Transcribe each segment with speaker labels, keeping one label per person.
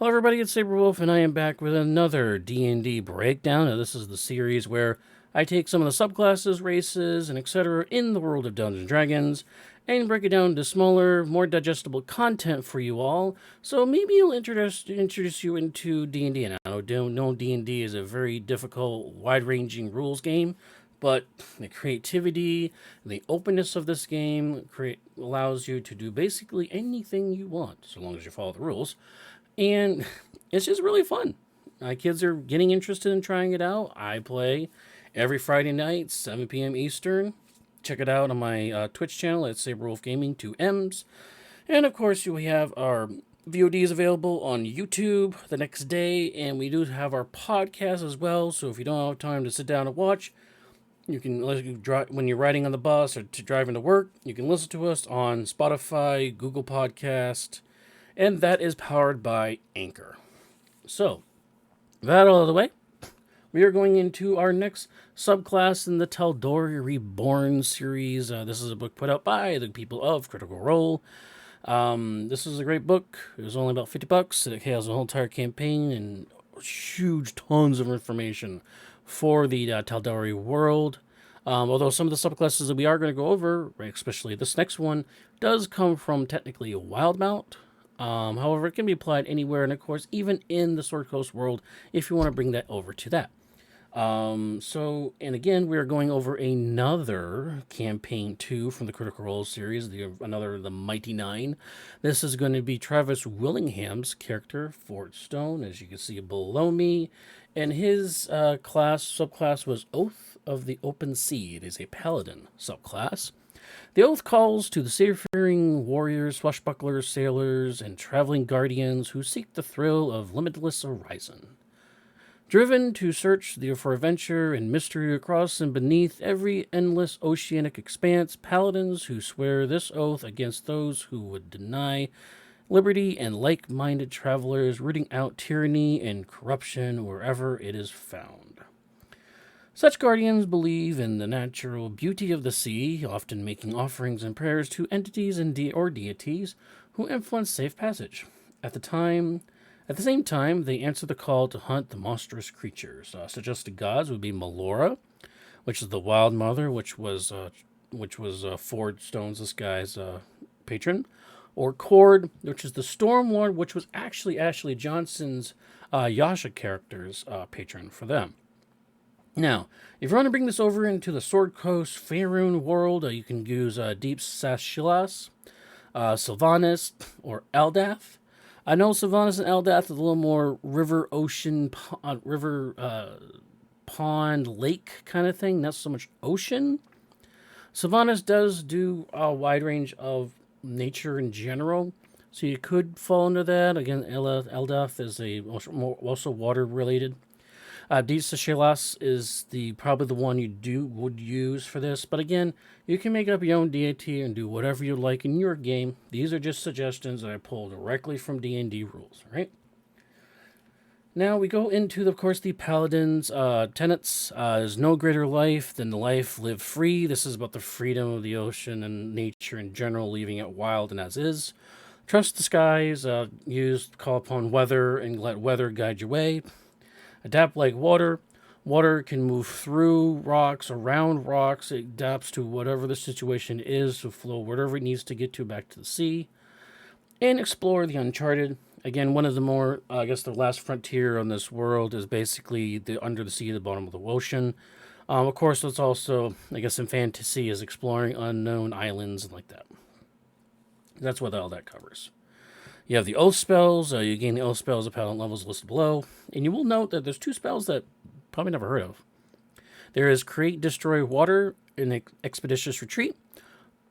Speaker 1: Hello everybody, it's Saberwolf, and I am back with another D&D breakdown. Now, this is the series where I take some of the subclasses, races, and etc. in the world of Dungeons & Dragons and break it down to smaller, more digestible content for you all. So maybe it'll introduce you into D&D. And I know D&D is a very difficult, wide-ranging rules game, but the creativity and the openness of this game allows you to do basically anything you want, so long as you follow the rules. And it's just really fun. My kids are getting interested in trying it out. I play every Friday night, 7 p.m. Eastern. Check it out on my Twitch channel at Saberwolf Gaming, 2Ms. And of course, we have our VODs available on YouTube the next day, and we do have our podcast as well. So if you don't have time to sit down and watch, you can when you're riding on the bus or driving to work, you can listen to us on Spotify, Google Podcast, and that is powered by Anchor. So, that all out of the way, we are going into our next subclass in the Tal'Dorei Reborn series. This is a book put out by the people of Critical Role. This is a great book. It was only about $50. It has a whole entire campaign and huge tons of information for the Tal'Dorei world. Although some of the subclasses that we are going to go over, especially this next one, does come from technically Wildemount. However, it can be applied anywhere, and of course, even in the Sword Coast world, if you want to bring that over to that. And again, we are going over another campaign 2 from the Critical Role series, the Mighty Nine. This is going to be Travis Willingham's character, Fort Stone, as you can see below me, and his subclass was Oath of the Open Sea. It is a Paladin subclass. The oath calls to the seafaring warriors, swashbucklers, sailors, and traveling guardians who seek the thrill of limitless horizon. Driven to search for adventure and mystery across and beneath every endless oceanic expanse, paladins who swear this oath against those who would deny liberty and like-minded travelers, rooting out tyranny and corruption wherever it is found. Such guardians believe in the natural beauty of the sea, often making offerings and prayers to entities or deities who influence safe passage. At the same time, they answer the call to hunt the monstrous creatures. Suggested gods would be Melora, which is the Wild Mother, which was Ford Stone's, this guy's patron, or Cord, which is the Storm Lord, which was actually Ashley Johnson's Yasha character's patron for them. Now, if you want to bring this over into the Sword Coast Faerun world, you can use Deep Sashilas, Sylvanas, or Eldath. I know Sylvanas and Eldath is a little more river, ocean, pond, lake kind of thing, not so much ocean. Sylvanas does do a wide range of nature in general, so you could fall under that. Again, Eldath is also water related. Disa Shelas is probably the one would use for this, but again, you can make up your own deity and do whatever you like in your game. These are just suggestions that I pulled directly from D&D rules, right? Now we go into, of course, the Paladins' tenets. There's no greater life than the life lived free. This is about the freedom of the ocean and nature in general, leaving it wild and as is. Trust the skies, call upon weather, and let weather guide your way. Adapt like water. Water can move through rocks, around rocks. It adapts to whatever the situation is to flow wherever it needs to get to back to the sea. And explore the uncharted. Again, one of the more, the last frontier on this world is basically the under the sea, the bottom of the ocean. Of course, it's also, in fantasy, is exploring unknown islands and like that. That's what all that covers. You have the oath spells. You gain the oath spells at paladin levels listed below. And you will note that there's 2 spells that you probably never heard of. There is Create, Destroy Water in Expeditious Retreat,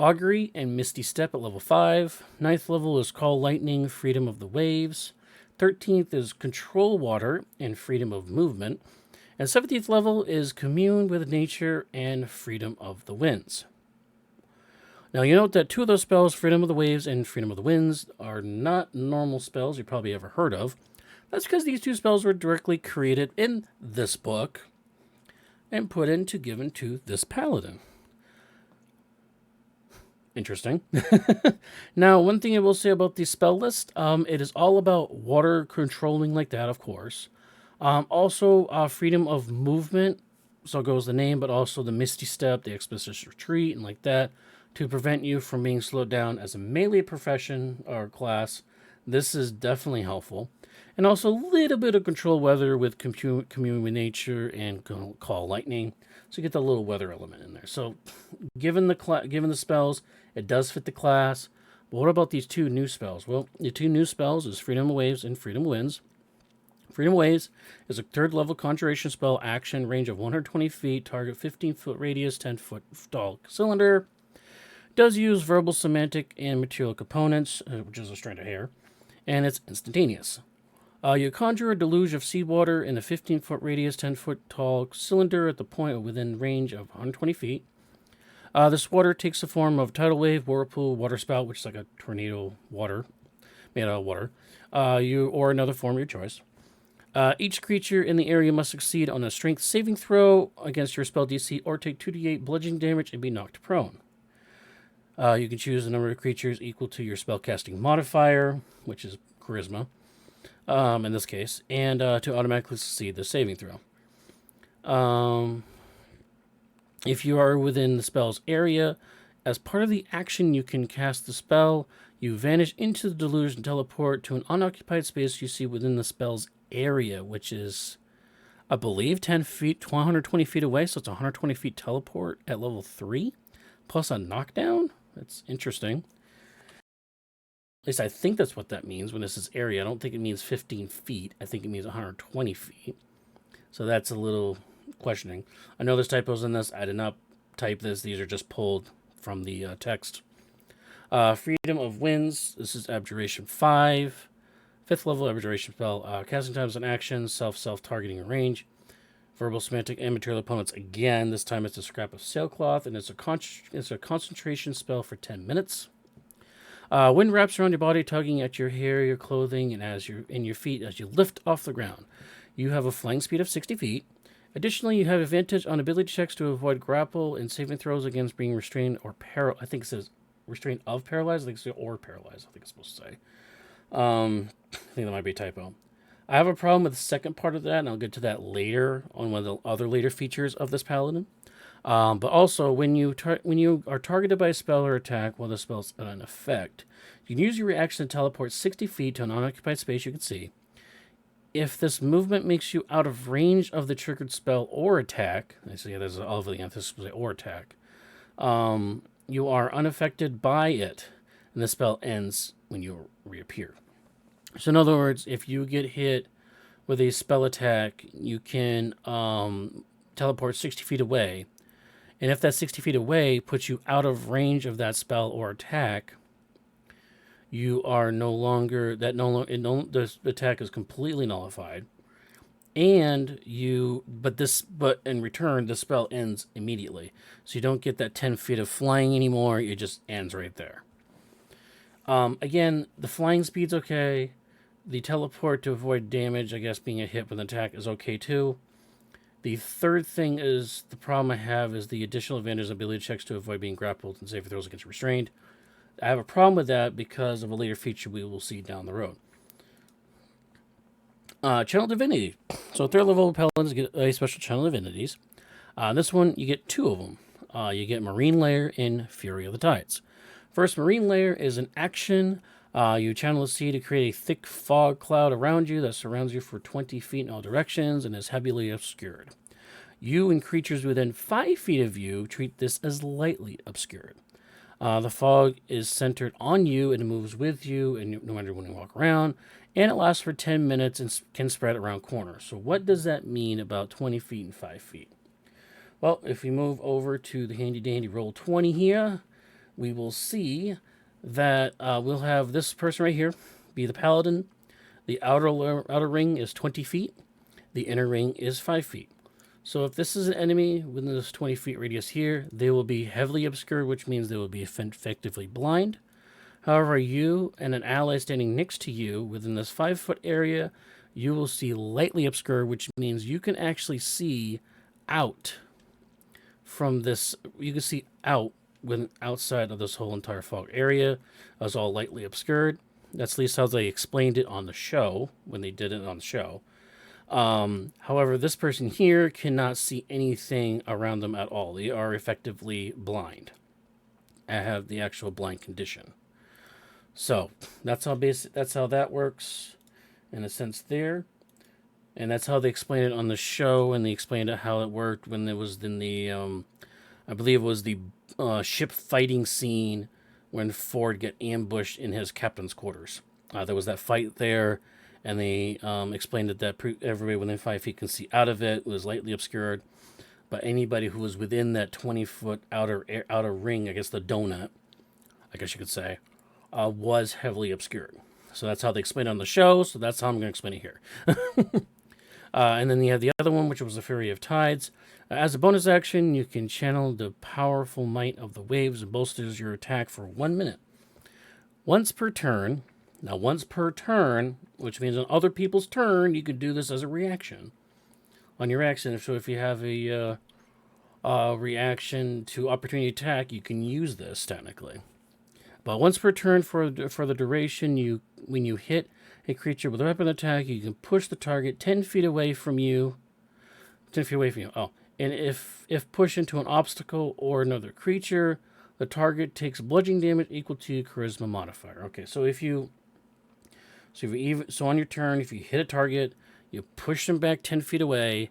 Speaker 1: Augury, and Misty Step at level 5. 9th level is Call Lightning, Freedom of the Waves. 13th is Control Water and Freedom of Movement. And 17th level is Commune with Nature and Freedom of the Winds. Now, you note that 2 of those spells, Freedom of the Waves and Freedom of the Winds, are not normal spells you probably ever heard of. That's because these 2 spells were directly created in this book and given to this paladin. Interesting. Now, one thing I will say about the spell list, it is all about water controlling like that, of course. Also, freedom of movement, so goes the name, but also the Misty Step, the Expeditious Retreat, and like that, to prevent you from being slowed down as a melee profession or class. This is definitely helpful. And also a little bit of control weather with commune with nature and call lightning. So you get the little weather element in there. So given the spells, it does fit the class. But what about these two new spells? Well, the two new spells is Freedom of Waves and Freedom of Winds. Freedom of Waves is a third level conjuration spell, action, range of 120 feet, target 15-foot radius, 10-foot tall cylinder. Does use verbal, semantic, and material components, which is a strand of hair, and it's instantaneous. You conjure a deluge of seawater in a 15-foot radius, 10-foot tall cylinder at the point within range of 120 feet. This water takes the form of tidal wave, whirlpool, water spout, which is like a tornado water, made out of water, or another form of your choice. Each creature in the area must succeed on a strength saving throw against your spell DC or take 2d8 bludgeoning damage and be knocked prone. You can choose a number of creatures equal to your spellcasting modifier, which is charisma, in this case, and to automatically succeed the saving throw. If you are within the spell's area, as part of the action you can cast the spell, you vanish into the deluge and teleport to an unoccupied space you see within the spell's area, which is, I believe, 10 feet, 120 feet away, so it's a 120 feet teleport at level 3, plus a knockdown? That's interesting. At least I think that's what that means when this is area. I don't think it means 15 feet. I think it means 120 feet. So that's a little questioning. I know there's typos in this. I did not type this. These are just pulled from the text. Freedom of Winds. This is Abjuration 5. 5th level Abjuration spell. Casting times and actions. Self-targeting and range. Verbal, semantic, and material opponents. Again, this time it's a scrap of sailcloth, and it's a concentration spell for 10 minutes. Wind wraps around your body, tugging at your hair, your clothing, and your feet as you lift off the ground. You have a flying speed of 60 feet. Additionally, you have advantage on ability checks to avoid grapple and saving throws against being restrained or I think it says restrained of paralyzed. I think it says or paralyzed. I think it's supposed to say. I think that might be a typo. I have a problem with the second part of that, and I'll get to that later on one of the other later features of this paladin. But also, when you are targeted by a spell or attack while the spell's in effect, you can use your reaction to teleport 60 feet to an unoccupied space you can see. If this movement makes you out of range of the triggered spell or attack, I see there's all of the emphasis or attack, you are unaffected by it, and the spell ends when you reappear. So in other words, if you get hit with a spell attack, you can teleport 60 feet away. And if that 60 feet away puts you out of range of that spell or attack, you are no longer, the attack is completely nullified. And but in return, the spell ends immediately. So you don't get that 10 feet of flying anymore. It just ends right there. Again, the flying speed's okay. The teleport to avoid damage, I guess being a hit with an attack, is okay too. The third thing is, the problem I have is the additional advantage ability checks to avoid being grappled and save throws against restrained. I have a problem with that because of a later feature we will see down the road. Channel Divinity. So third level Paladins get a special Channel Divinities. This one, you get 2 of them. You get Marine Layer and Fury of the Tides. First, Marine Layer is an action. You channel the sea to create a thick fog cloud around you that surrounds you for 20 feet in all directions and is heavily obscured. You and creatures within 5 feet of you treat this as lightly obscured. The fog is centered on you and it moves with you, and no matter when you walk around, and it lasts for 10 minutes and can spread around corners. So what does that mean about 20 feet and 5 feet? Well, if we move over to the handy dandy roll 20 here, we will see that we'll have this person right here be the paladin. The outer ring is 20 feet. The inner ring is 5 feet. So if this is an enemy within this 20 feet radius here, they will be heavily obscured, which means they will be effectively blind. However, you and an ally standing next to you within this 5-foot area, you will see lightly obscured, which means you can actually see out from this. You can see out when outside of this whole entire fog area is all lightly obscured. That's at least how they explained it on the show, when they did it on the show. However, this person here cannot see anything around them at all. They are effectively blind. I have the actual blind condition. So that's how that works in a sense there. And that's how they explained it on the show, and they explained it how it worked when it was in the, I believe it was the ship fighting scene when Ford got ambushed in his captain's quarters. There was that fight there, and they explained that everybody within 5 feet can see out of it. It was lightly obscured, but anybody who was within that 20-foot outer ring, I guess the donut, I guess you could say, was heavily obscured. So that's how they explained it on the show, so that's how I'm going to explain it here. And then you have the other one, which was the Fury of Tides. As a bonus action, you can channel the powerful might of the waves and bolsters your attack for 1 minute. Once per turn, which means on other people's turn, you can do this as a reaction. On your action, so if you have a reaction to opportunity attack, you can use this technically. But once per turn for the duration, when you hit a creature with a weapon attack, you can push the target 10 feet away from you. 10 feet away from you. Oh, and if pushed into an obstacle or another creature, the target takes bludgeoning damage equal to your charisma modifier. Okay, so on your turn, if you hit a target, you push them back 10 feet away,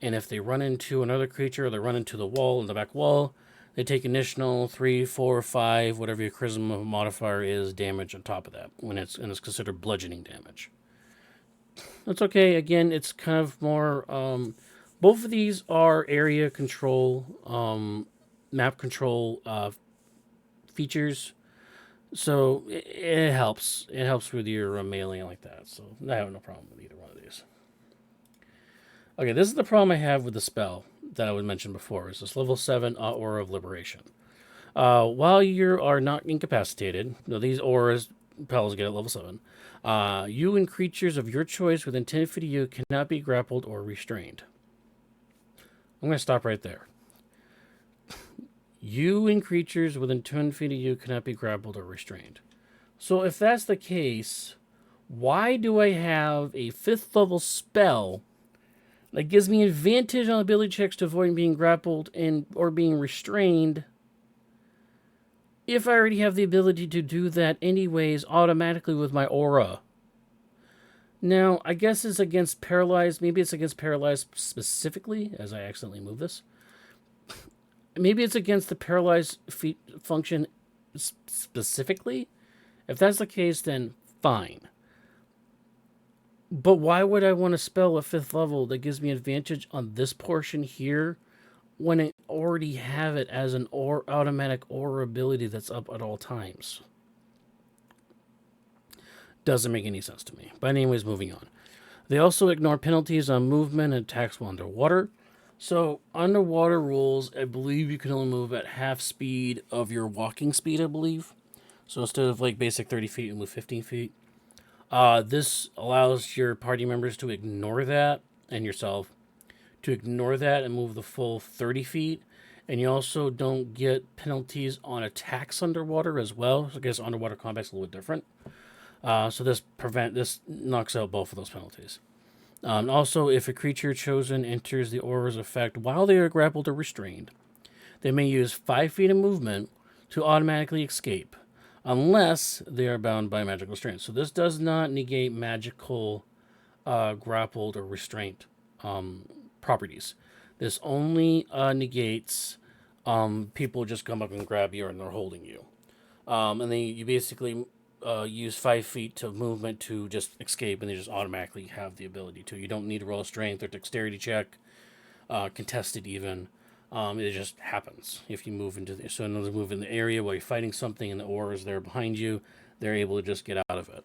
Speaker 1: and if they run into another creature or they run into the wall, in the back wall, they take additional 3, 4, 5, whatever your charisma modifier is, damage on top of that, when it's considered bludgeoning damage. That's okay. Again, it's kind of more. Both of these are area control, map control features, so it helps. It helps with your mailing like that. So I have no problem with either one of these. Okay, this is the problem I have with the spell that I would mention before. Is this level 7 Aura of Liberation? While you are not incapacitated, these auras, spells get at level 7. You and creatures of your choice within 10 feet of you cannot be grappled or restrained. I'm going to stop right there. You and creatures within 10 feet of you cannot be grappled or restrained. So if that's the case, why do I have a 5th level spell that gives me advantage on ability checks to avoid being grappled or being restrained if I already have the ability to do that anyways automatically with my aura? Now, I guess it's against paralyzed. Maybe it's against paralyzed specifically, as I accidentally move this. Maybe it's against the paralyzed feat function specifically. If that's the case, then fine. But why would I want to spell a 5th level that gives me advantage on this portion here when I already have it as an automatic aura ability that's up at all times? Doesn't make any sense to me. But anyways, moving on. They also ignore penalties on movement and attacks while underwater. So underwater rules, I believe you can only move at half speed of your walking speed, I believe. So instead of like basic 30 feet, you move 15 feet. This allows your party members to ignore that, and yourself, to ignore that and move the full 30 feet. And you also don't get penalties on attacks underwater as well. So I guess underwater combat's a little bit different. So this knocks out both of those penalties. Also, if a creature chosen enters the aura's effect while they are grappled or restrained, they may use 5 feet of movement to automatically escape, unless they are bound by magical restraint. So this does not negate magical grappled or restraint properties. This only negates people just come up and grab you and they're holding you. And then you basically use 5 feet of movement to just escape, and they just automatically have the ability to. You don't need to roll a strength or dexterity check, contested even. It just happens if you move into the, so another move in the area while you're fighting something and the aura is there behind you, they're able to just get out of it.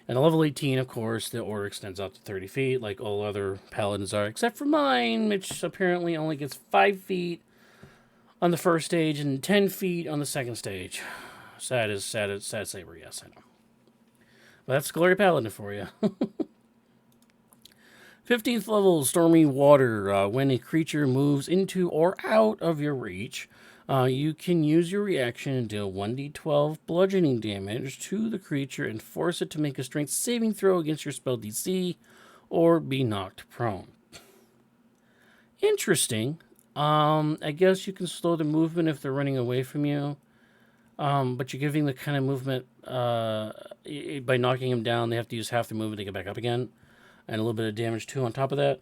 Speaker 1: And at level 18, of course, the aura extends out to 30 feet like all other paladins are, except for mine, which apparently only gets 5 feet on the first stage and 10 feet on the second stage. Sad saber, yes, I know. But that's Glory Paladin for you. 15th level, Stormy Water. When a creature moves into or out of your reach, You can use your reaction and deal 1d12 bludgeoning damage to the creature and force it to make a strength saving throw against your spell DC or be knocked prone. Interesting. I guess you can slow the movement if they're running away from you. But you're giving the kind of movement, by knocking them down, they have to use half the movement to get back up again. And a little bit of damage too on top of that.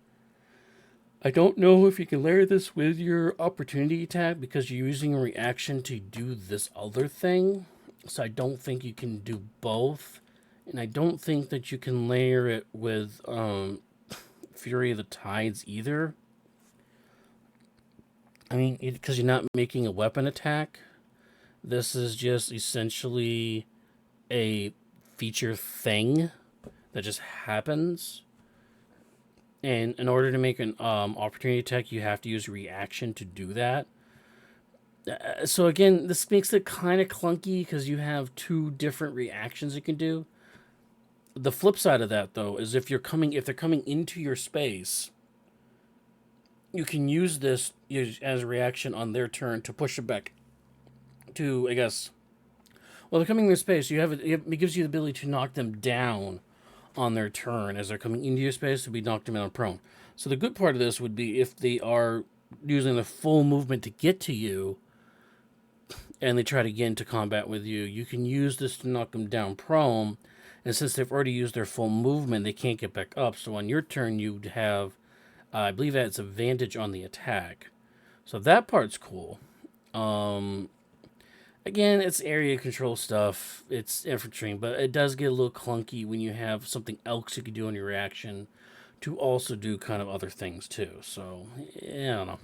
Speaker 1: I don't know if you can layer this with your opportunity attack because you're using a reaction to do this other thing. So I don't think you can do both. And I don't think that you can layer it with Fury of the Tides either. I mean, because you're not making a weapon attack. This is just essentially a feature thing that just happens. And in order to make an opportunity attack, you have to use reaction to do that. So again, this makes it kind of clunky because you have two different reactions you can do. The flip side of that, though, is if they're coming into your space, you can use this as a reaction on their turn to push it back to, I guess. Well, they're coming in your space. It gives you the ability to knock them down on their turn as they're coming into your space to be knocked them out prone. So the good part of this would be if they are using the full movement to get to you and they try to get into combat with you, you can use this to knock them down prone. And since they've already used their full movement, they can't get back up. So on your turn, you'd have, I believe that's advantage on the attack. So that part's cool. Again, it's area control stuff. It's infantry, but it does get a little clunky when you have something else you can do on your reaction to also do kind of other things too. So yeah, I don't know.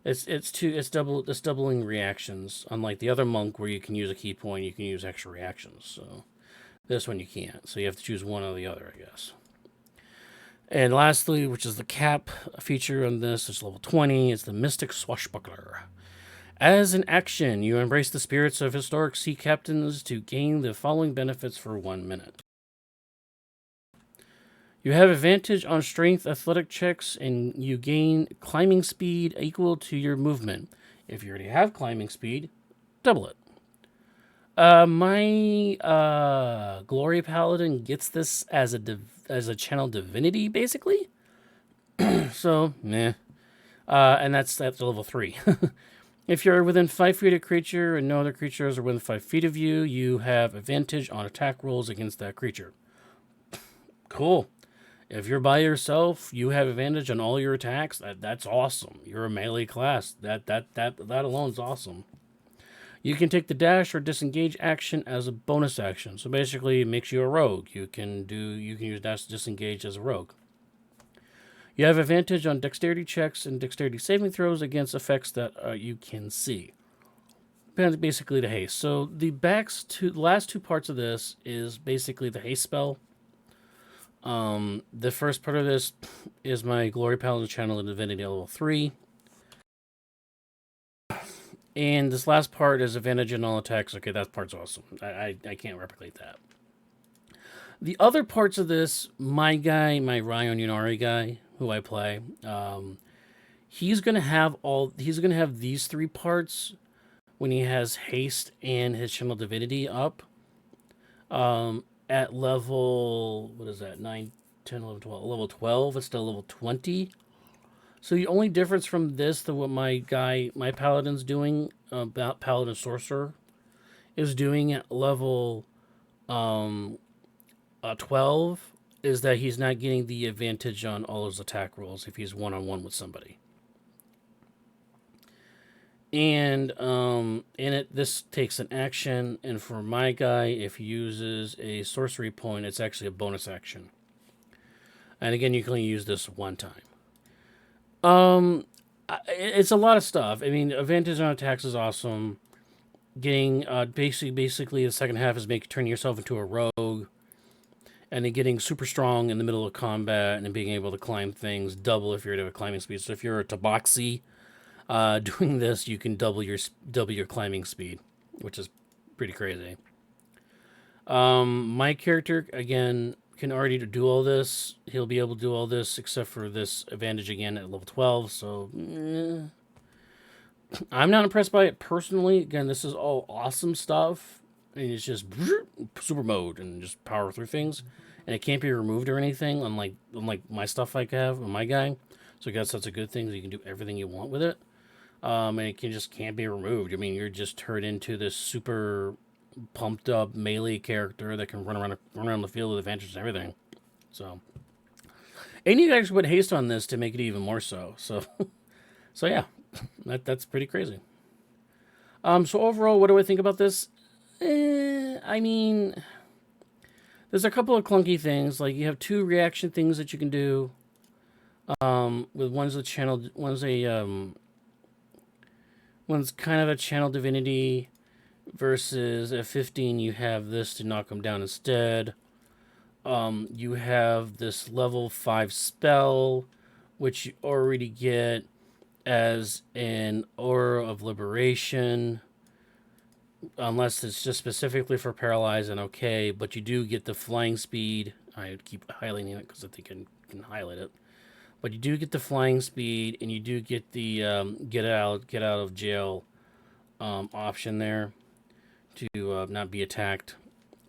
Speaker 1: It's doubling reactions. Unlike the other monk where you can use a key point, you can use extra reactions. So this one you can't. So you have to choose one or the other, I guess. And lastly, which is the cap feature on this, is level 20. It's the Mystic Swashbuckler. As an action, you embrace the spirits of historic sea captains to gain the following benefits for 1 minute. You have advantage on strength athletic checks, and you gain climbing speed equal to your movement. If you already have climbing speed, double it. My Glory Paladin gets this as a channel divinity, basically. So, meh. And that's level 3. If you're within 5 feet of a creature and no other creatures are within 5 feet of you, you have advantage on attack rolls against that creature. Cool. If you're by yourself, you have advantage on all your attacks. That's awesome. You're a melee class. That alone is awesome. You can take the dash or disengage action as a bonus action. So basically, it makes you a rogue. You can use dash disengage as a rogue. You have advantage on dexterity checks and dexterity saving throws against effects that you can see. Basically the haste. So the last two parts of this is basically the haste spell. The first part of this is my Glory Paladin channel in Divinity level 3. And this last part is advantage on all attacks. Okay, that part's awesome. I can't replicate that. The other parts of this, my Ryan Yunari guy, who I play, he's gonna have these 3 parts when he has haste and his channel divinity up. At level, what is that, 9, 10, 11, 12, level 12, it's still level 20. So the only difference from this to what my Paladin's doing, about Paladin Sorcerer, is doing at level 12, is that he's not getting the advantage on all his attack rolls if he's one-on-one with somebody. And this takes an action, and for my guy, if he uses a sorcery point, it's actually a bonus action. And again, you can only use this one time. It's a lot of stuff. I mean, advantage on attacks is awesome. Getting basically the second half is turning yourself into a rogue, and then getting super strong in the middle of combat, and then being able to climb things double if you're at a climbing speed. So if you're a Tabaxi, doing this, you can double your climbing speed, which is pretty crazy. My character, again, can already do all this. He'll be able to do all this except for this advantage again at level 12. So, I'm not impressed by it personally. Again, this is all awesome stuff, and it's just super mode and just power through things, and it can't be removed or anything. Unlike my stuff I have on my guy, so I guess that's a good thing. That you can do everything you want with it, and it can't be removed. I mean, you're just turned into this super pumped up melee character that can run around the field with advantage and everything. So, and you guys put haste on this to make it even more so. So, so yeah, that's pretty crazy. So overall, what do I think about this? I mean, there's a couple of clunky things. Like you have two reaction things that you can do. With one's kind of a channel divinity versus at 15 you have this to knock them down instead. You have this level 5 spell, which you already get as an Aura of Liberation, unless it's just specifically for Paralyze, and okay, but you do get the flying speed. I keep highlighting it because I think I can highlight it. But you do get the flying speed, and you do get the get out of jail option there to not be attacked.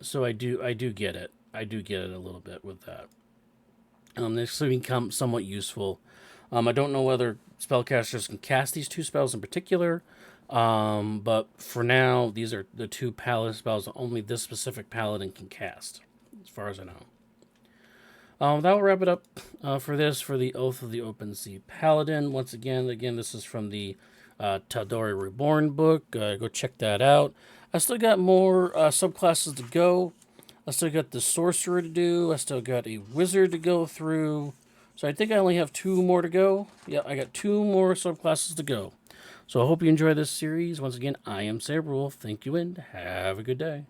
Speaker 1: So I do get it. I do get it a little bit with that. This will become somewhat useful. I don't know whether spellcasters can cast these two spells in particular, but for now, these are the two paladin spells that only this specific paladin can cast, as far as I know. That will wrap it up for the Oath of the Open Sea Paladin. Once again, this is from the Tal'Dorei Reborn book. Go check that out. I still got more subclasses to go. I still got the Sorcerer to do. I still got a Wizard to go through. So I think I only have 2 more to go. Yeah, I got 2 more subclasses to go. So I hope you enjoy this series. Once again, I am Saberwolf. Thank you and have a good day.